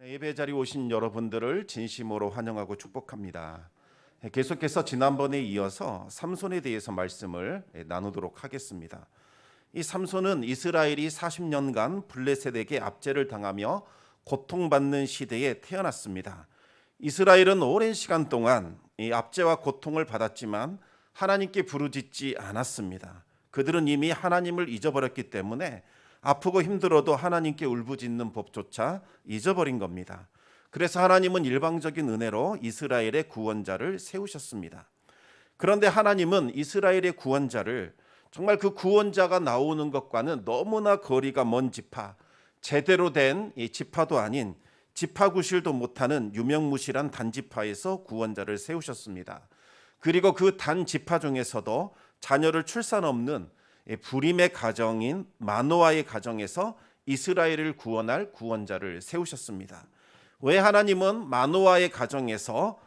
예배 자리에 오신 여러분들을 진심으로 환영하고 축복합니다. 계속해서 지난번에 이어서 삼손에 대해서 말씀을 나누도록 하겠습니다. 이 삼손은 이스라엘이 40년간 블레셋에게 압제를 당하며 고통받는 시대에 태어났습니다. 이스라엘은 오랜 시간 동안 이 압제와 고통을 받았지만 하나님께 부르짖지 않았습니다. 그들은 이미 하나님을 잊어버렸기 때문에 아프고 힘들어도 하나님께 울부짖는 법조차 잊어버린 겁니다. 그래서 하나님은 일방적인 은혜로 이스라엘의 구원자를 세우셨습니다. 그런데 하나님은 이스라엘의 구원자를 정말 그 구원자가 나오는 것과는 너무나 거리가 먼 지파, 제대로 된 지파도 아닌 지파구실도 못하는 유명무실한 단지파에서 구원자를 세우셨습니다. 그리고 그 단지파 중에서도 자녀를 출산 없는 불임의 가정인 마노아의 가정에서 이스라엘을 구원할 구원자를 세우셨습니다. 왜 하나님은 마노아의 가정에서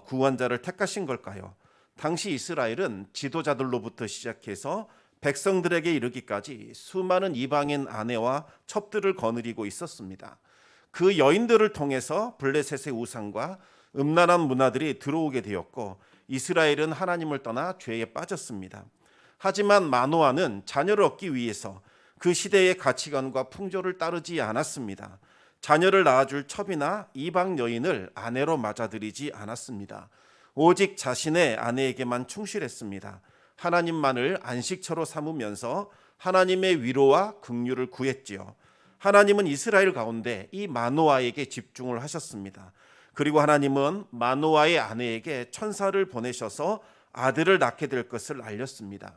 구원자를 택하신 걸까요? 당시 이스라엘은 지도자들로부터 시작해서 백성들에게 이르기까지 수많은 이방인 아내와 첩들을 거느리고 있었습니다. 그 여인들을 통해서 블레셋의 우상과 음란한 문화들이 들어오게 되었고 이스라엘은 하나님을 떠나 죄에 빠졌습니다. 하지만 마노아는 자녀를 얻기 위해서 그 시대의 가치관과 풍조를 따르지 않았습니다. 자녀를 낳아줄 첩이나 이방 여인을 아내로 맞아들이지 않았습니다. 오직 자신의 아내에게만 충실했습니다. 하나님만을 안식처로 삼으면서 하나님의 위로와 긍휼을 구했지요. 하나님은 이스라엘 가운데 이 마노아에게 집중을 하셨습니다. 그리고 하나님은 마노아의 아내에게 천사를 보내셔서 아들을 낳게 될 것을 알렸습니다.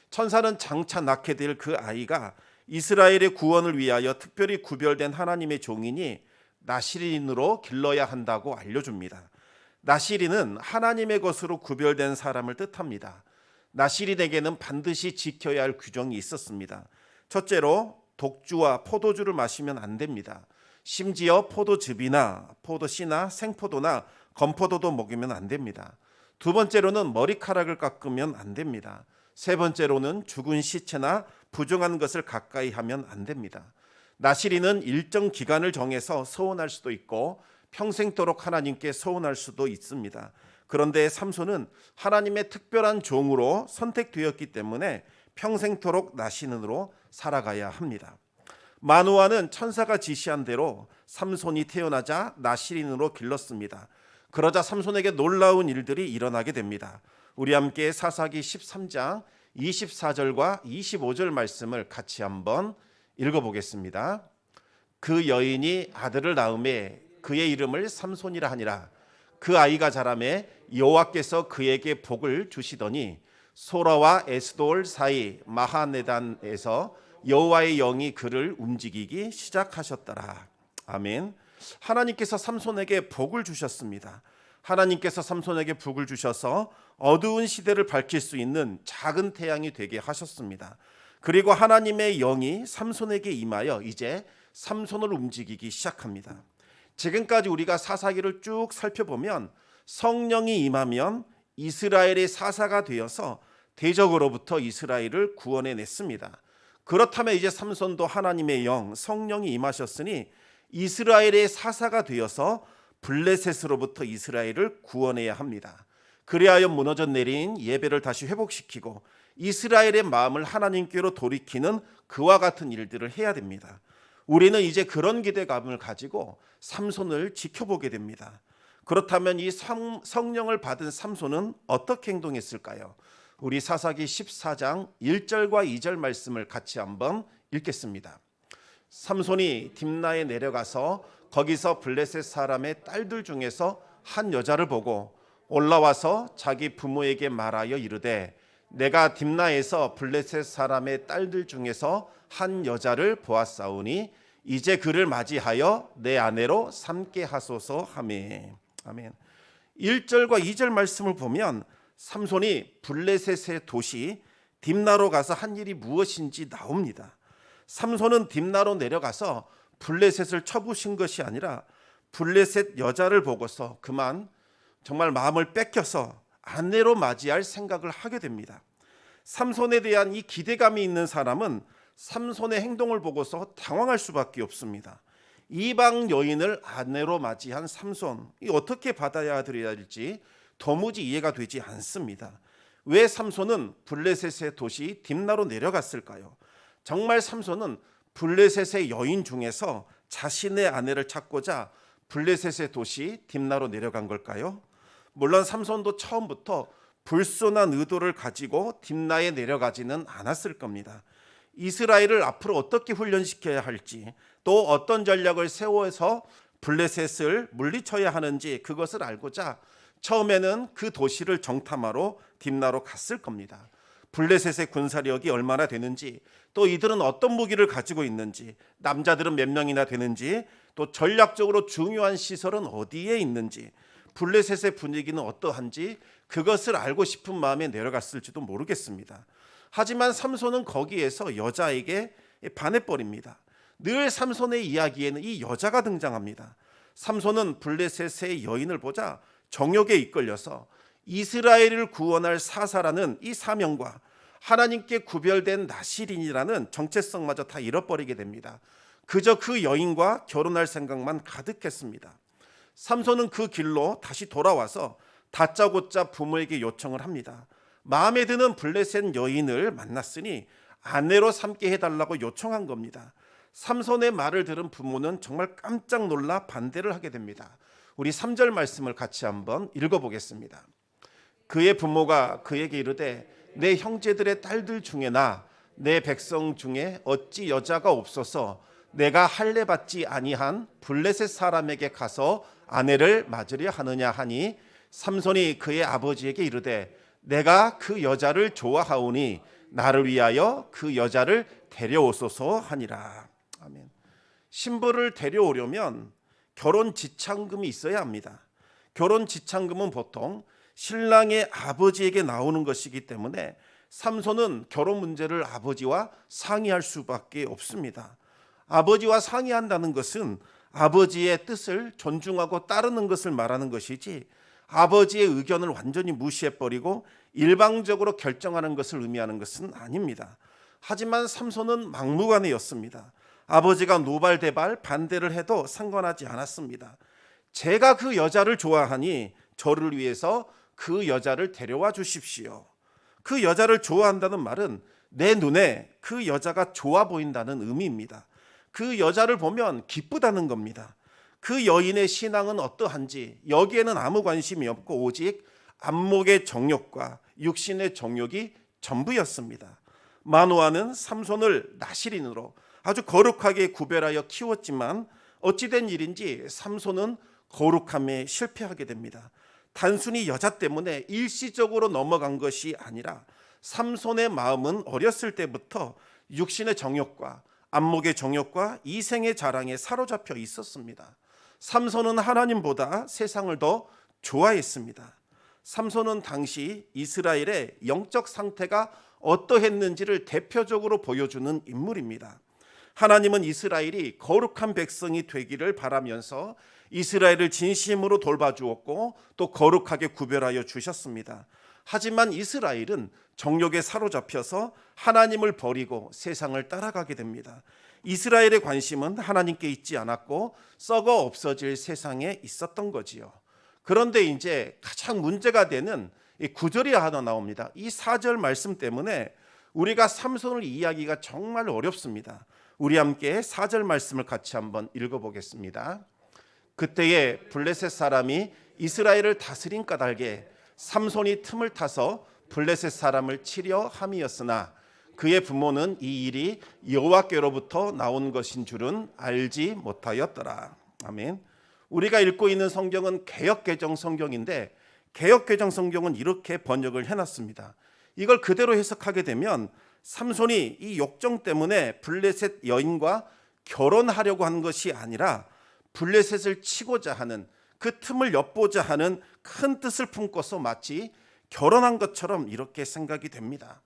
천사는 장차 낳게 될 그 아이가 이스라엘의 구원을 위하여 특별히 구별된 하나님의 종이니 나시린으로 길러야 한다고 알려줍니다. 나시린은 하나님의 것으로 구별된 사람을 뜻합니다. 나시린에게는 반드시 지켜야 할 규정이 있었습니다. 첫째로 독주와 포도주를 마시면 안 됩니다. 심지어 포도즙이나 포도씨나 생포도나 건포도도 먹이면 안 됩니다. 두 번째로는 머리카락을 깎으면 안 됩니다. 세 번째로는 죽은 시체나 부정한 것을 가까이 하면 안 됩니다. 나시린은 일정 기간을 정해서 서원할 수도 있고 평생토록 하나님께 서원할 수도 있습니다. 그런데 삼손은 하나님의 특별한 종으로 선택되었기 때문에 평생토록 나시린으로 살아가야 합니다. 마노아는 천사가 지시한 대로 삼손이 태어나자 나시린으로 길렀습니다. 그러자 삼손에게 놀라운 일들이 일어나게 됩니다. 우리 함께 사사기 13장 24절과 25절 말씀을 같이 한번 읽어보겠습니다. 그 여인이 아들을 낳음에 그의 이름을 삼손이라 하니라. 그 아이가 자라매 여호와께서 그에게 복을 주시더니 소라와 에스돌 사이 마하네단에서 여호와의 영이 그를 움직이기 시작하셨더라. 아멘. 하나님께서 삼손에게 복을 주셨습니다. 하나님께서 삼손에게 복을 주셔서 어두운 시대를 밝힐 수 있는 작은 태양이 되게 하셨습니다. 그리고 하나님의 영이 삼손에게 임하여 이제 삼손을 움직이기 시작합니다. 지금까지 우리가 사사기를 쭉 살펴보면 성령이 임하면 이스라엘의 사사가 되어서 대적으로부터 이스라엘을 구원해냈습니다. 그렇다면 이제 삼손도 하나님의 영, 성령이 임하셨으니 이스라엘의 사사가 되어서 블레셋으로부터 이스라엘을 구원해야 합니다. 그리하여 무너져 내린 예배를 다시 회복시키고 이스라엘의 마음을 하나님께로 돌이키는 그와 같은 일들을 해야 됩니다. 우리는 이제 그런 기대감을 가지고 삼손을 지켜보게 됩니다. 그렇다면 이 성령을 받은 삼손은 어떻게 행동했을까요? 우리 사사기 14장 1절과 2절 말씀을 같이 한번 읽겠습니다. 삼손이 딥나에 내려가서 거기서 블레셋 사람의 딸들 중에서 한 여자를 보고 올라와서 자기 부모에게 말하여 이르되 내가 딥나에서 블레셋 사람의 딸들 중에서 한 여자를 보았사오니 이제 그를 맞이하여 내 아내로 삼게 하소서 하매. 아멘. 1절과 2절 말씀을 보면 삼손이 블레셋의 도시 딥나로 가서 한 일이 무엇인지 나옵니다. 삼손은 딥나로 내려가서 블레셋을 쳐부신 것이 아니라 블레셋 여자를 보고서 그만 정말 마음을 뺏겨서 아내로 맞이할 생각을 하게 됩니다. 삼손에 대한 이 기대감이 있는 사람은 삼손의 행동을 보고서 당황할 수밖에 없습니다. 이방 여인을 아내로 맞이한 삼손, 이 어떻게 받아들여야 할지 도무지 이해가 되지 않습니다. 왜 삼손은 블레셋의 도시 딥나로 내려갔을까요? 정말 삼손은 블레셋의 여인 중에서 자신의 아내를 찾고자 블레셋의 도시 딥나로 내려간 걸까요? 물론 삼손도 처음부터 불순한 의도를 가지고 딥나에 내려가지는 않았을 겁니다. 이스라엘을 앞으로 어떻게 훈련시켜야 할지, 또 어떤 전략을 세워서 블레셋을 물리쳐야 하는지 그것을 알고자 처음에는 그 도시를 정탐하러 딥나로 갔을 겁니다. 블레셋의 군사력이 얼마나 되는지, 또 이들은 어떤 무기를 가지고 있는지, 남자들은 몇 명이나 되는지, 또 전략적으로 중요한 시설은 어디에 있는지, 블레셋의 분위기는 어떠한지 그것을 알고 싶은 마음에 내려갔을지도 모르겠습니다. 하지만 삼손은 거기에서 여자에게 반해버립니다. 늘 삼손의 이야기에는 이 여자가 등장합니다. 삼손은 블레셋의 여인을 보자 정욕에 이끌려서 이스라엘을 구원할 사사라는 이 사명과 하나님께 구별된 나실인이라는 정체성마저 다 잃어버리게 됩니다. 그저 그 여인과 결혼할 생각만 가득했습니다. 삼손은 그 길로 다시 돌아와서 다짜고짜 부모에게 요청을 합니다. 마음에 드는 블레셋 여인을 만났으니 아내로 삼게 해달라고 요청한 겁니다. 삼손의 말을 들은 부모는 정말 깜짝 놀라 반대를 하게 됩니다. 우리 3절 말씀을 같이 한번 읽어보겠습니다. 그의 부모가 그에게 이르되 내 형제들의 딸들 중에나 내 백성 중에 어찌 여자가 없어서 내가 할례 받지 아니한 블레셋 사람에게 가서 아내를 맞으려 하느냐 하니 삼손이 그의 아버지에게 이르되 내가 그 여자를 좋아하오니 나를 위하여 그 여자를 데려오소서 하니라. 아멘. 신부를 데려오려면 결혼 지참금이 있어야 합니다. 결혼 지참금은 보통 신랑의 아버지에게 나오는 것이기 때문에 삼손은 결혼 문제를 아버지와 상의할 수밖에 없습니다. 아버지와 상의한다는 것은 아버지의 뜻을 존중하고 따르는 것을 말하는 것이지 아버지의 의견을 완전히 무시해버리고 일방적으로 결정하는 것을 의미하는 것은 아닙니다. 하지만 삼손은 막무가내였습니다. 아버지가 노발대발 반대를 해도 상관하지 않았습니다. 제가 그 여자를 좋아하니 저를 위해서 그 여자를 데려와 주십시오. 그 여자를 좋아한다는 말은 내 눈에 그 여자가 좋아 보인다는 의미입니다. 그 여자를 보면 기쁘다는 겁니다. 그 여인의 신앙은 어떠한지 여기에는 아무 관심이 없고 오직 안목의 정욕과 육신의 정욕이 전부였습니다. 마노아는 삼손을 나실인으로 아주 거룩하게 구별하여 키웠지만 어찌된 일인지 삼손은 거룩함에 실패하게 됩니다. 단순히 여자 때문에 일시적으로 넘어간 것이 아니라 삼손의 마음은 어렸을 때부터 육신의 정욕과 안목의 정욕과 이생의 자랑에 사로잡혀 있었습니다. 삼손은 하나님보다 세상을 더 좋아했습니다. 삼손은 당시 이스라엘의 영적 상태가 어떠했는지를 대표적으로 보여주는 인물입니다. 하나님은 이스라엘이 거룩한 백성이 되기를 바라면서 이스라엘을 진심으로 돌봐주었고 또 거룩하게 구별하여 주셨습니다. 하지만 이스라엘은 정욕에 사로잡혀서 하나님을 버리고 세상을 따라가게 됩니다. 이스라엘의 관심은 하나님께 있지 않았고 썩어 없어질 세상에 있었던 거지요. 그런데 이제 가장 문제가 되는 이 9절이 하나 나옵니다. 이 4절 말씀 때문에 우리가 삼손을 이해하기가 정말 어렵습니다. 우리 함께 4절 말씀을 같이 한번 읽어보겠습니다. 그때에 블레셋 사람이 이스라엘을 다스린 까닭에 삼손이 틈을 타서 블레셋 사람을 치려 함이었으나 그의 부모는 이 일이 여호와께로부터 나온 것인 줄은 알지 못하였더라. 아멘. 우리가 읽고 있는 성경은 개역개정 성경인데 개역개정 성경은 이렇게 번역을 해놨습니다. 이걸 그대로 해석하게 되면 삼손이 이 욕정 때문에 블레셋 여인과 결혼하려고 한 것이 아니라 블레셋을 치고자 하는 그 틈을 엿보자 하는 큰 뜻을 품고서 마치 결혼한 것처럼 이렇게 생각이 됩니다.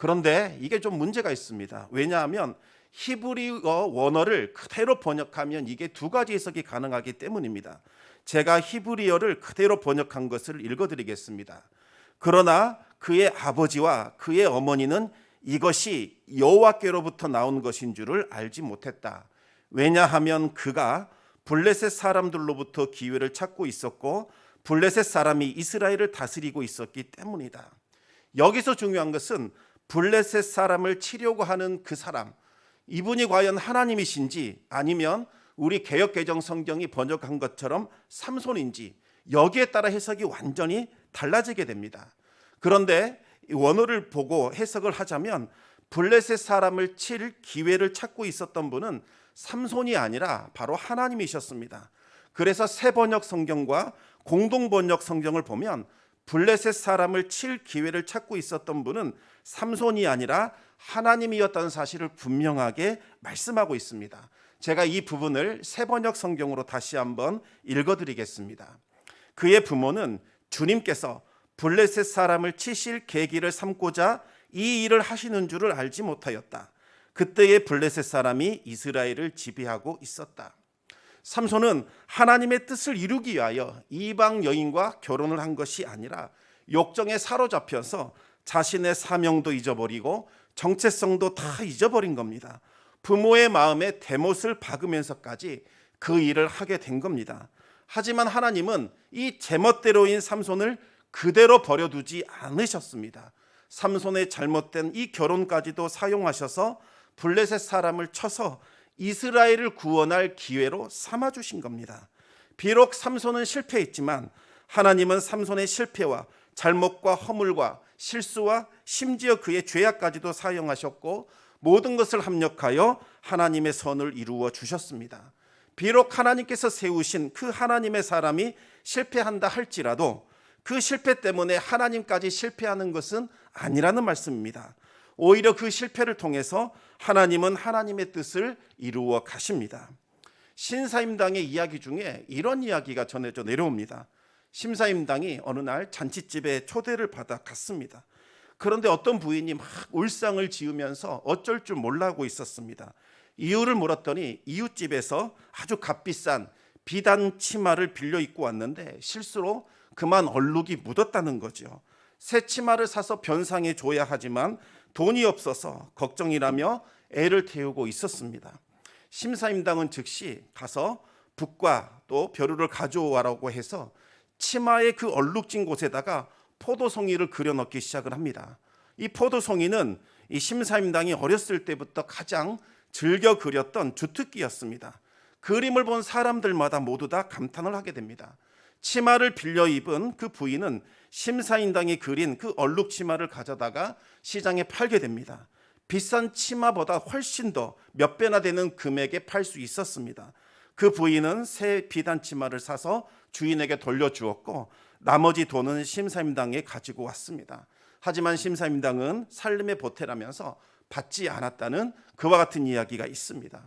그런데 이게 좀 문제가 있습니다. 왜냐하면 히브리어 원어를 그대로 번역하면 이게 두 가지 해석이 가능하기 때문입니다. 제가 히브리어를 그대로 번역한 것을 읽어드리겠습니다. 그러나 그의 아버지와 그의 어머니는 이것이 여호와께로부터 나온 것인 줄을 알지 못했다. 왜냐하면 그가 블레셋 사람들로부터 기회를 찾고 있었고 블레셋 사람이 이스라엘을 다스리고 있었기 때문이다. 여기서 중요한 것은 블레셋 사람을 치려고 하는 그 사람, 이분이 과연 하나님이신지 아니면 우리 개역개정 성경이 번역한 것처럼 삼손인지 여기에 따라 해석이 완전히 달라지게 됩니다. 그런데 원어를 보고 해석을 하자면 블레셋 사람을 칠 기회를 찾고 있었던 분은 삼손이 아니라 바로 하나님이셨습니다. 그래서 새 번역 성경과 공동 번역 성경을 보면 블레셋 사람을 칠 기회를 찾고 있었던 분은 삼손이 아니라 하나님이었다는 사실을 분명하게 말씀하고 있습니다. 제가 이 부분을 새 번역 성경으로 다시 한번 읽어드리겠습니다. 그의 부모는 주님께서 블레셋 사람을 치실 계기를 삼고자 이 일을 하시는 줄을 알지 못하였다. 그때의 블레셋 사람이 이스라엘을 지배하고 있었다. 삼손은 하나님의 뜻을 이루기 위하여 이방 여인과 결혼을 한 것이 아니라 욕정에 사로잡혀서 자신의 사명도 잊어버리고 정체성도 다 잊어버린 겁니다. 부모의 마음에 대못을 박으면서까지 그 일을 하게 된 겁니다. 하지만 하나님은 이 제멋대로인 삼손을 그대로 버려두지 않으셨습니다. 삼손의 잘못된 이 결혼까지도 사용하셔서 블레셋 사람을 쳐서 이스라엘을 구원할 기회로 삼아주신 겁니다. 비록 삼손은 실패했지만 하나님은 삼손의 실패와 잘못과 허물과 실수와 심지어 그의 죄악까지도 사용하셨고 모든 것을 합력하여 하나님의 선을 이루어 주셨습니다. 비록 하나님께서 세우신 그 하나님의 사람이 실패한다 할지라도 그 실패 때문에 하나님까지 실패하는 것은 아니라는 말씀입니다. 오히려 그 실패를 통해서 하나님은 하나님의 뜻을 이루어 가십니다. 신사임당의 이야기 중에 이런 이야기가 전해져 내려옵니다. 신사임당이 어느 날 잔치집에 초대를 받아 갔습니다. 그런데 어떤 부인이 막 울상을 지으면서 어쩔 줄 몰라하고 있었습니다. 이유를 물었더니 이웃집에서 아주 값비싼 비단 치마를 빌려 입고 왔는데 실수로 그만 얼룩이 묻었다는 거죠. 새 치마를 사서 변상해 줘야 하지만 돈이 없어서 걱정이라며 애를 태우고 있었습니다. 심사임당은 즉시 가서 붓과 또 벼루를 가져오라고 해서 치마의 그 얼룩진 곳에다가 포도송이를 그려넣기 시작을 합니다. 이 포도송이는 이 심사임당이 어렸을 때부터 가장 즐겨 그렸던 주특기였습니다. 그림을 본 사람들마다 모두 다 감탄을 하게 됩니다. 치마를 빌려 입은 그 부인은 심사임당이 그린 그 얼룩 치마를 가져다가 시장에 팔게 됩니다. 비싼 치마보다 훨씬 더 몇 배나 되는 금액에 팔 수 있었습니다. 그 부인은 새 비단 치마를 사서 주인에게 돌려주었고 나머지 돈은 심사임당에 가지고 왔습니다. 하지만 심사임당은 살림의 보태라면서 받지 않았다는 그와 같은 이야기가 있습니다.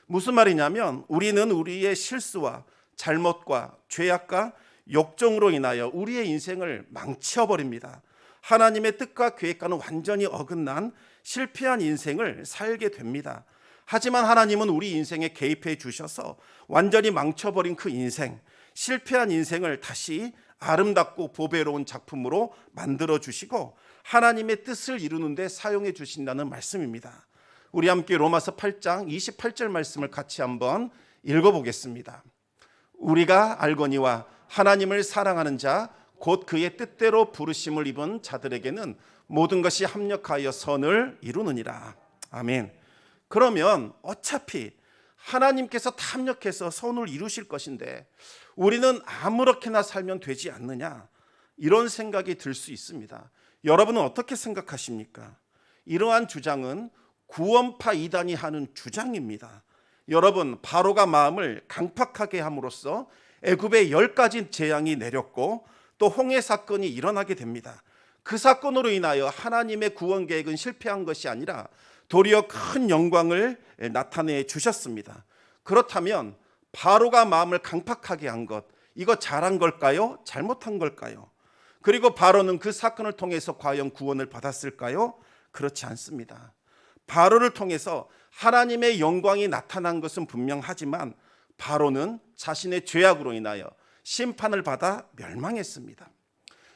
무슨 말이냐면 우리는 우리의 실수와 잘못과 죄악과 욕정으로 인하여 우리의 인생을 망쳐버립니다. 하나님의 뜻과 계획과는 완전히 어긋난 실패한 인생을 살게 됩니다. 하지만 하나님은 우리 인생에 개입해 주셔서 완전히 망쳐버린 그 인생, 실패한 인생을 다시 아름답고 보배로운 작품으로 만들어 주시고 하나님의 뜻을 이루는 데 사용해 주신다는 말씀입니다. 우리 함께 로마서 8장 28절 말씀을 같이 한번 읽어보겠습니다. 우리가 알거니와 하나님을 사랑하는 자 곧 그의 뜻대로 부르심을 입은 자들에게는 모든 것이 합력하여 선을 이루느니라. 아멘. 그러면 어차피 하나님께서 다 합력해서 선을 이루실 것인데 우리는 아무렇게나 살면 되지 않느냐, 이런 생각이 들 수 있습니다. 여러분은 어떻게 생각하십니까? 이러한 주장은 구원파 이단이 하는 주장입니다. 여러분, 바로가 마음을 강팍하게 함으로써 애굽에 10가지 재앙이 내렸고 또 홍해 사건이 일어나게 됩니다. 그 사건으로 인하여 하나님의 구원 계획은 실패한 것이 아니라 도리어 큰 영광을 나타내 주셨습니다. 그렇다면 바로가 마음을 강팍하게 한 것, 이거 잘한 걸까요? 잘못한 걸까요? 그리고 바로는 그 사건을 통해서 과연 구원을 받았을까요? 그렇지 않습니다. 바로를 통해서 하나님의 영광이 나타난 것은 분명하지만 바로는 자신의 죄악으로 인하여 심판을 받아 멸망했습니다.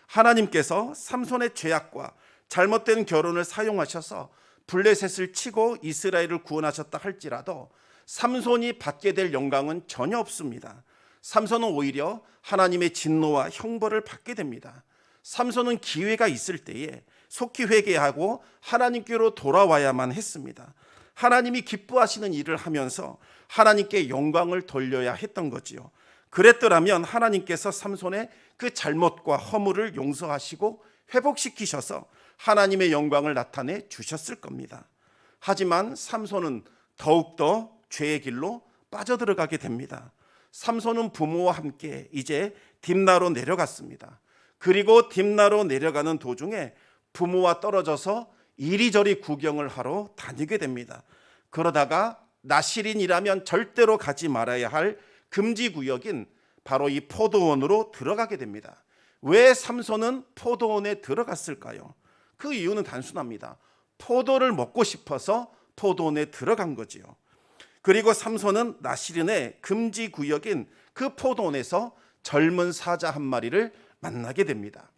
하나님께서 삼손의 죄악과 잘못된 결혼을 사용하셔서 블레셋을 치고 이스라엘을 구원하셨다 할지라도 삼손이 받게 될 영광은 전혀 없습니다. 삼손은 오히려 하나님의 진노와 형벌을 받게 됩니다. 삼손은 기회가 있을 때에 속히 회개하고 하나님께로 돌아와야만 했습니다. 하나님이 기뻐하시는 일을 하면서 하나님께 영광을 돌려야 했던 거지요. 그랬더라면 하나님께서 삼손의 그 잘못과 허물을 용서하시고 회복시키셔서 하나님의 영광을 나타내 주셨을 겁니다. 하지만 삼손은 더욱더 죄의 길로 빠져들어가게 됩니다. 삼손은 부모와 함께 이제 딥나로 내려갔습니다. 그리고 딥나로 내려가는 도중에 부모와 떨어져서 이리저리 구경을 하러 다니게 됩니다. 그러다가 나실인이라면 절대로 가지 말아야 할 금지구역인 바로 이 포도원으로 들어가게 됩니다. 왜 삼손은 포도원에 들어갔을까요? 그 이유는 단순합니다. 포도를 먹고 싶어서 포도원에 들어간 거지요. 그리고 삼손은 나실인의 금지구역인 그 포도원에서 젊은 사자 한 마리를 만나게 됩니다.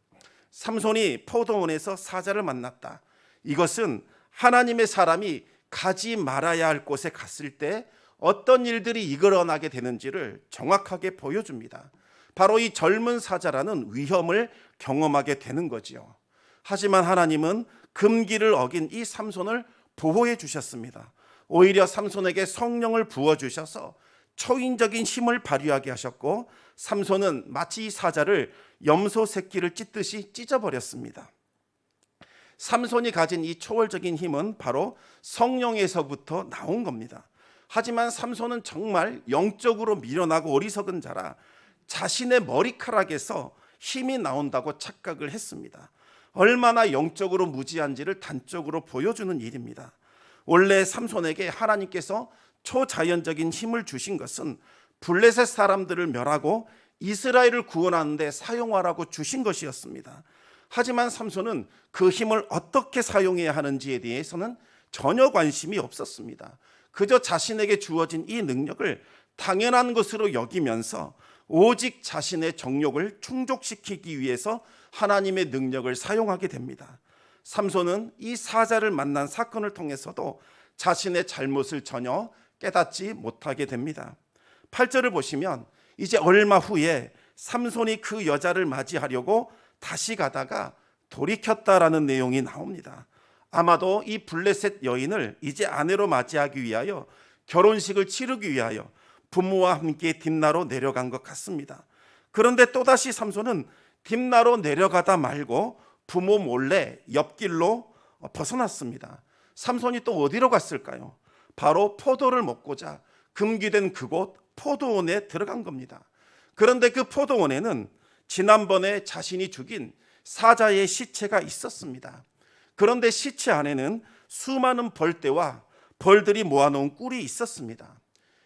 삼손이 포도원에서 사자를 만났다. 이것은 하나님의 사람이 가지 말아야 할 곳에 갔을 때 어떤 일들이 일어나게 되는지를 정확하게 보여줍니다. 바로 이 젊은 사자라는 위험을 경험하게 되는 거지요. 하지만 하나님은 금기를 어긴 이 삼손을 보호해 주셨습니다. 오히려 삼손에게 성령을 부어주셔서 초인적인 힘을 발휘하게 하셨고, 삼손은 마치 이 사자를 염소 새끼를 찢듯이 찢어버렸습니다. 삼손이 가진 이 초월적인 힘은 바로 성령에서부터 나온 겁니다. 하지만 삼손은 정말 영적으로 미련하고 어리석은 자라 자신의 머리카락에서 힘이 나온다고 착각을 했습니다. 얼마나 영적으로 무지한지를 단적으로 보여주는 일입니다. 원래 삼손에게 하나님께서 초자연적인 힘을 주신 것은 블레셋 사람들을 멸하고 이스라엘을 구원하는 데 사용하라고 주신 것이었습니다. 하지만 삼손은 그 힘을 어떻게 사용해야 하는지에 대해서는 전혀 관심이 없었습니다. 그저 자신에게 주어진 이 능력을 당연한 것으로 여기면서 오직 자신의 정욕을 충족시키기 위해서 하나님의 능력을 사용하게 됩니다. 삼손은 이 사자를 만난 사건을 통해서도 자신의 잘못을 전혀 깨닫지 못하게 됩니다. 8절을 보시면 이제 얼마 후에 삼손이 그 여자를 맞이하려고 다시 가다가 돌이켰다라는 내용이 나옵니다. 아마도 이 블레셋 여인을 이제 아내로 맞이하기 위하여 결혼식을 치르기 위하여 부모와 함께 딥나로 내려간 것 같습니다. 그런데 또다시 삼손은 딥나로 내려가다 말고 부모 몰래 옆길로 벗어났습니다. 삼손이 또 어디로 갔을까요? 바로 포도를 먹고자 금기된 그곳 포도원에 들어간 겁니다. 그런데 그 포도원에는 지난번에 자신이 죽인 사자의 시체가 있었습니다. 그런데 시체 안에는 수많은 벌떼와 벌들이 모아놓은 꿀이 있었습니다.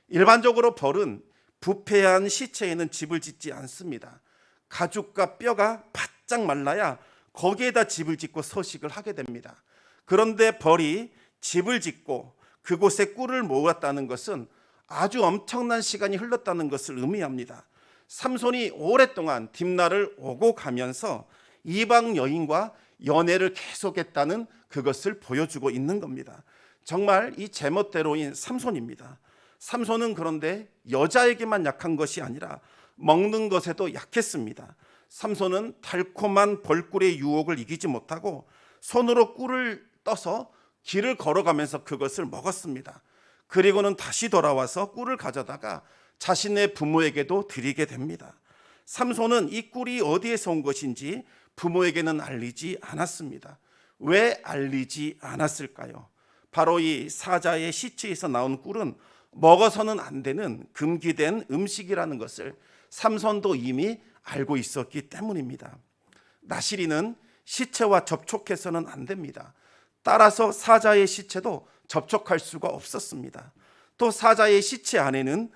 일반적으로 벌은 부패한 시체에는 집을 짓지 않습니다. 가죽과 뼈가 바짝 말라야 거기에다 집을 짓고 서식을 하게 됩니다. 그런데 벌이 집을 짓고 그곳에 꿀을 모았다는 것은 아주 엄청난 시간이 흘렀다는 것을 의미합니다. 삼손이 오랫동안 딥나를 오고 가면서 이방 여인과 연애를 계속했다는 그것을 보여주고 있는 겁니다. 정말 이 제멋대로인 삼손입니다. 삼손은 그런데 여자에게만 약한 것이 아니라 먹는 것에도 약했습니다. 삼손은 달콤한 벌꿀의 유혹을 이기지 못하고 손으로 꿀을 떠서 길을 걸어가면서 그것을 먹었습니다. 그리고는 다시 돌아와서 꿀을 가져다가 자신의 부모에게도 드리게 됩니다. 삼손은 이 꿀이 어디에서 온 것인지 부모에게는 알리지 않았습니다. 왜 알리지 않았을까요? 바로 이 사자의 시체에서 나온 꿀은 먹어서는 안 되는 금기된 음식이라는 것을 삼손도 이미 알고 있었기 때문입니다. 나실이는 시체와 접촉해서는 안 됩니다. 따라서 사자의 시체도 접촉할 수가 없었습니다. 또 사자의 시체 안에는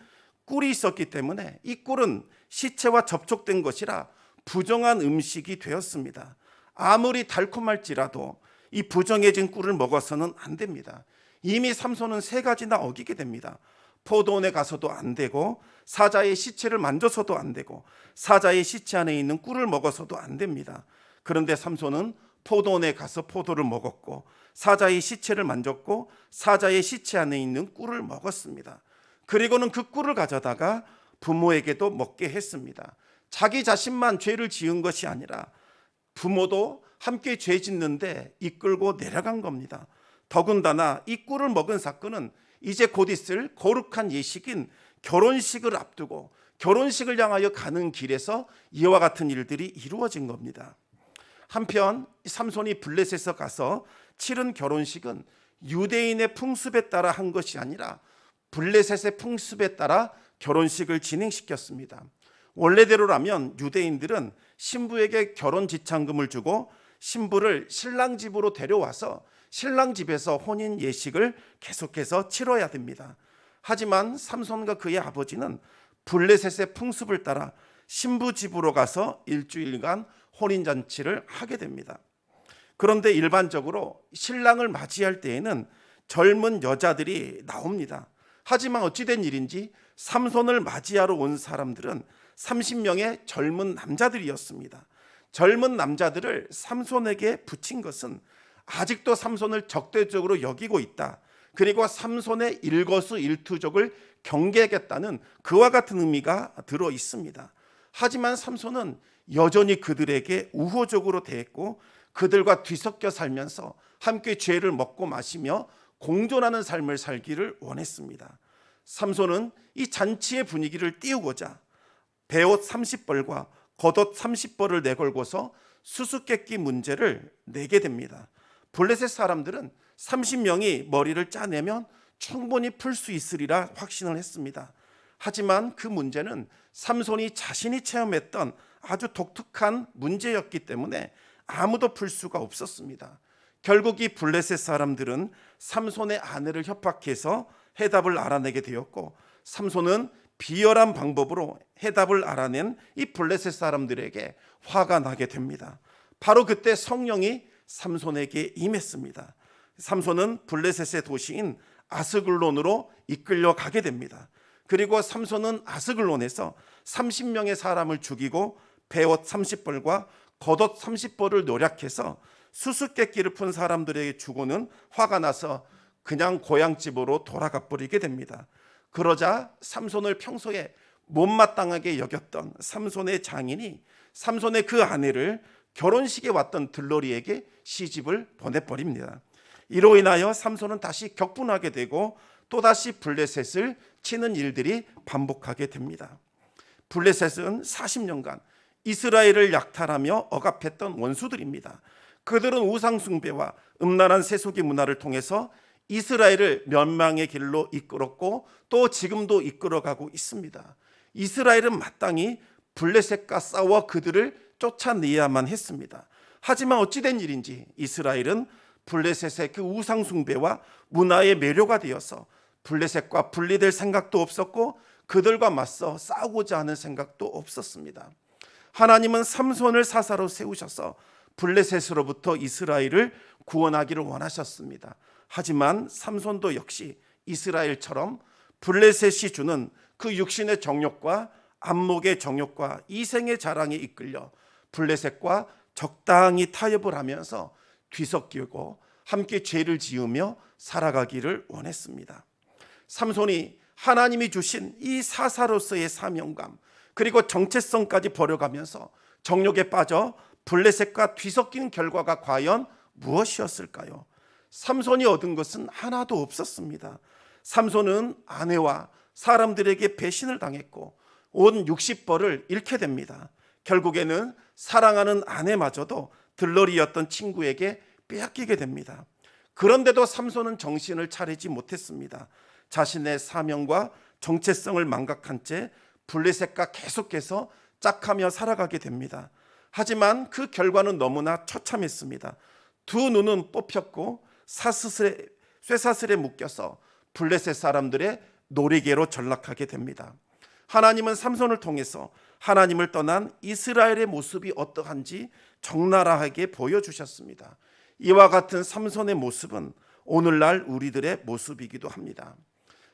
꿀이 있었기 때문에 이 꿀은 시체와 접촉된 것이라 부정한 음식이 되었습니다. 아무리 달콤할지라도 이 부정해진 꿀을 먹어서는 안 됩니다. 이미 삼손은 세 가지나 어기게 됩니다. 포도원에 가서도 안 되고, 사자의 시체를 만져서도 안 되고, 사자의 시체 안에 있는 꿀을 먹어서도 안 됩니다. 그런데 삼손은 포도원에 가서 포도를 먹었고, 사자의 시체를 만졌고, 사자의 시체 안에 있는 꿀을 먹었습니다. 그리고는 그 꿀을 가져다가 부모에게도 먹게 했습니다. 자기 자신만 죄를 지은 것이 아니라 부모도 함께 죄 짓는데 이끌고 내려간 겁니다. 더군다나 이 꿀을 먹은 사건은 이제 곧 있을 거룩한 예식인 결혼식을 앞두고 결혼식을 향하여 가는 길에서 이와 같은 일들이 이루어진 겁니다. 한편 삼손이 블레셋에 가서 치른 결혼식은 유대인의 풍습에 따라 한 것이 아니라 블레셋의 풍습에 따라 결혼식을 진행시켰습니다. 원래대로라면 유대인들은 신부에게 결혼 지참금을 주고 신부를 신랑 집으로 데려와서 신랑 집에서 혼인 예식을 계속해서 치러야 됩니다. 하지만 삼손과 그의 아버지는 블레셋의 풍습을 따라 신부 집으로 가서 일주일간 혼인잔치를 하게 됩니다. 그런데 일반적으로 신랑을 맞이할 때에는 젊은 여자들이 나옵니다. 하지만 어찌된 일인지 삼손을 맞이하러 온 사람들은 30명의 젊은 남자들이었습니다. 젊은 남자들을 삼손에게 붙인 것은 아직도 삼손을 적대적으로 여기고 있다. 그리고 삼손의 일거수일투족을 경계하겠다는 그와 같은 의미가 들어 있습니다. 하지만 삼손은 여전히 그들에게 우호적으로 대했고 그들과 뒤섞여 살면서 함께 죄를 먹고 마시며 공존하는 삶을 살기를 원했습니다. 삼손은 이 잔치의 분위기를 띄우고자 베옷 30벌과 겉옷 30벌을 내걸고서 수수께끼 문제를 내게 됩니다. 블레셋 사람들은 30명이 머리를 짜내면 충분히 풀 수 있으리라 확신을 했습니다. 하지만 그 문제는 삼손이 자신이 체험했던 아주 독특한 문제였기 때문에 아무도 풀 수가 없었습니다. 결국 이 블레셋 사람들은 삼손의 아내를 협박해서 해답을 알아내게 되었고 삼손은 비열한 방법으로 해답을 알아낸 이 블레셋 사람들에게 화가 나게 됩니다. 바로 그때 성령이 삼손에게 임했습니다. 삼손은 블레셋의 도시인 아스글론으로 이끌려 가게 됩니다. 그리고 삼손은 아스글론에서 30명의 사람을 죽이고 베옷 30벌과 겉옷 30벌을 노략해서 수수께끼를 푼 사람들에게 주고는 화가 나서 그냥 고향집으로 돌아가 버리게 됩니다. 그러자 삼손을 평소에 못마땅하게 여겼던 삼손의 장인이 삼손의 그 아내를 결혼식에 왔던 들러리에게 시집을 보내버립니다. 이로 인하여 삼손은 다시 격분하게 되고 또다시 블레셋을 치는 일들이 반복하게 됩니다. 블레셋은 40년간 이스라엘을 약탈하며 억압했던 원수들입니다. 그들은 우상 숭배와 음란한 세속의 문화를 통해서 이스라엘을 멸망의 길로 이끌었고 또 지금도 이끌어가고 있습니다. 이스라엘은 마땅히 블레셋과 싸워 그들을 쫓아내야만 했습니다. 하지만 어찌된 일인지 이스라엘은 블레셋의 그 우상 숭배와 문화의 매료가 되어서 블레셋과 분리될 생각도 없었고 그들과 맞서 싸우고자 하는 생각도 없었습니다. 하나님은 삼손을 사사로 세우셔서 블레셋으로부터 이스라엘을 구원하기를 원하셨습니다. 하지만 삼손도 역시 이스라엘처럼 블레셋이 주는 그 육신의 정욕과 안목의 정욕과 이생의 자랑에 이끌려 블레셋과 적당히 타협을 하면서 뒤섞이고 함께 죄를 지으며 살아가기를 원했습니다. 삼손이 하나님이 주신 이 사사로서의 사명감 그리고 정체성까지 버려가면서 정욕에 빠져 블레셋과 뒤섞이는 결과가 과연 무엇이었을까요? 삼손이 얻은 것은 하나도 없었습니다. 삼손은 아내와 사람들에게 배신을 당했고 온 60벌을 잃게 됩니다. 결국에는 사랑하는 아내마저도 들러리였던 친구에게 빼앗기게 됩니다. 그런데도 삼손은 정신을 차리지 못했습니다. 자신의 사명과 정체성을 망각한 채 블레셋과 계속해서 짝하며 살아가게 됩니다. 하지만 그 결과는 너무나 처참했습니다. 두 눈은 뽑혔고 쇠사슬에 묶여서 블레셋 사람들의 놀이개로 전락하게 됩니다. 하나님은 삼손을 통해서 하나님을 떠난 이스라엘의 모습이 어떠한지 적나라하게 보여주셨습니다. 이와 같은 삼손의 모습은 오늘날 우리들의 모습이기도 합니다.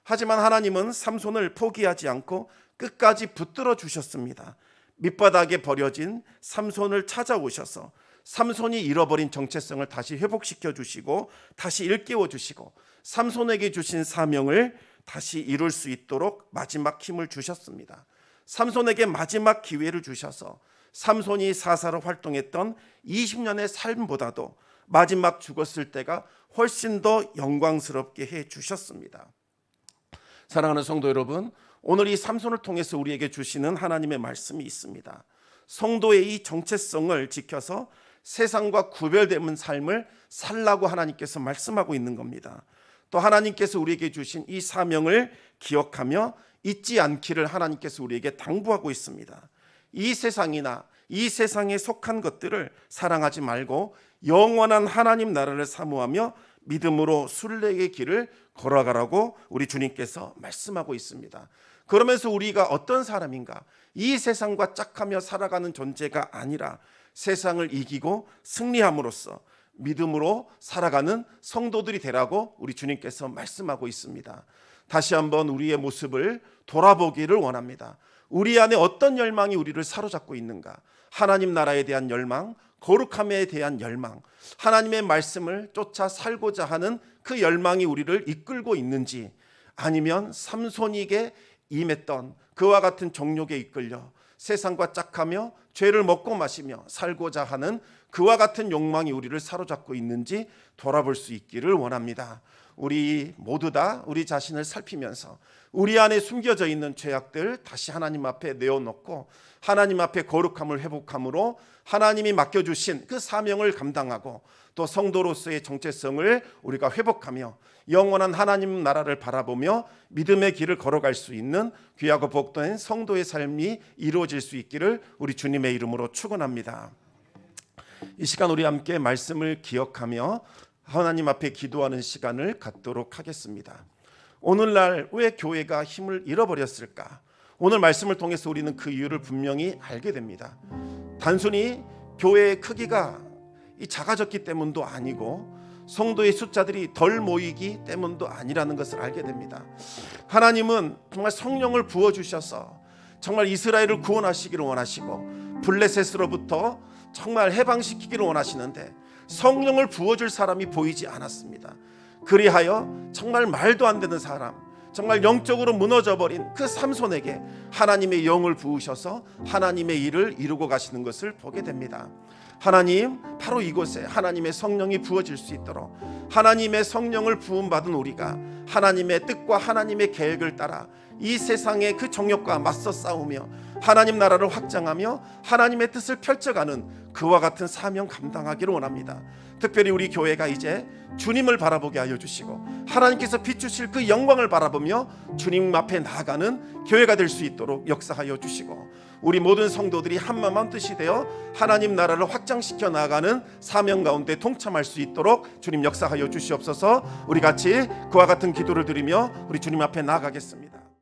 하지만 하나님은 삼손을 포기하지 않고 끝까지 붙들어 주셨습니다. 밑바닥에 버려진 삼손을 찾아오셔서 삼손이 잃어버린 정체성을 다시 회복시켜 주시고 다시 일깨워 주시고 삼손에게 주신 사명을 다시 이룰 수 있도록 마지막 힘을 주셨습니다. 삼손에게 마지막 기회를 주셔서 삼손이 사사로 활동했던 20년의 삶보다도 마지막 죽었을 때가 훨씬 더 영광스럽게 해 주셨습니다. 사랑하는 성도 여러분, 오늘 이 삼손을 통해서 우리에게 주시는 하나님의 말씀이 있습니다. 성도의 이 정체성을 지켜서 세상과 구별되는 삶을 살라고 하나님께서 말씀하고 있는 겁니다. 또 하나님께서 우리에게 주신 이 사명을 기억하며 잊지 않기를 하나님께서 우리에게 당부하고 있습니다. 이 세상이나 이 세상에 속한 것들을 사랑하지 말고 영원한 하나님 나라를 사모하며 믿음으로 순례의 길을 걸어가라고 우리 주님께서 말씀하고 있습니다. 그러면서 우리가 어떤 사람인가? 이 세상과 짝하며 살아가는 존재가 아니라 세상을 이기고 승리함으로써 믿음으로 살아가는 성도들이 되라고 우리 주님께서 말씀하고 있습니다. 다시 한번 우리의 모습을 돌아보기를 원합니다. 우리 안에 어떤 열망이 우리를 사로잡고 있는가? 하나님 나라에 대한 열망, 거룩함에 대한 열망, 하나님의 말씀을 쫓아 살고자 하는 그 열망이 우리를 이끌고 있는지, 아니면 삼손에게 임했던 그와 같은 정욕에 이끌려 세상과 짝하며 죄를 먹고 마시며 살고자 하는 그와 같은 욕망이 우리를 사로잡고 있는지 돌아볼 수 있기를 원합니다. 우리 모두 다 우리 자신을 살피면서 우리 안에 숨겨져 있는 죄악들 다시 하나님 앞에 내어놓고 하나님 앞에 거룩함을 회복함으로 하나님이 맡겨주신 그 사명을 감당하고 또 성도로서의 정체성을 우리가 회복하며 영원한 하나님 나라를 바라보며 믿음의 길을 걸어갈 수 있는 귀하고 복된 성도의 삶이 이루어질 수 있기를 우리 주님의 이름으로 축원합니다. 이 시간 우리 함께 말씀을 기억하며 하나님 앞에 기도하는 시간을 갖도록 하겠습니다. 오늘날 왜 교회가 힘을 잃어버렸을까? 오늘 말씀을 통해서 우리는 그 이유를 분명히 알게 됩니다. 단순히 교회의 크기가 작아졌기 때문도 아니고 성도의 숫자들이 덜 모이기 때문도 아니라는 것을 알게 됩니다. 하나님은 정말 성령을 부어주셔서 정말 이스라엘을 구원하시기를 원하시고 블레셋으로부터 정말 해방시키기를 원하시는데 성령을 부어줄 사람이 보이지 않았습니다. 그리하여 정말 말도 안 되는 사람, 정말 영적으로 무너져버린 그 삼손에게 하나님의 영을 부으셔서 하나님의 일을 이루고 가시는 것을 보게 됩니다. 하나님, 바로 이곳에 하나님의 성령이 부어질 수 있도록 하나님의 성령을 부음받은 우리가 하나님의 뜻과 하나님의 계획을 따라 이 세상의 그 정욕과 맞서 싸우며 하나님 나라를 확장하며 하나님의 뜻을 펼쳐가는 그와 같은 사명 감당하기를 원합니다. 특별히 우리 교회가 이제 주님을 바라보게 하여 주시고 하나님께서 비추실 그 영광을 바라보며 주님 앞에 나아가는 교회가 될 수 있도록 역사하여 주시고 우리 모든 성도들이 한마음 한뜻이 되어 하나님 나라를 확장시켜 나아가는 사명 가운데 동참할 수 있도록 주님 역사하여 주시옵소서. 우리 같이 그와 같은 기도를 드리며 우리 주님 앞에 나아가겠습니다.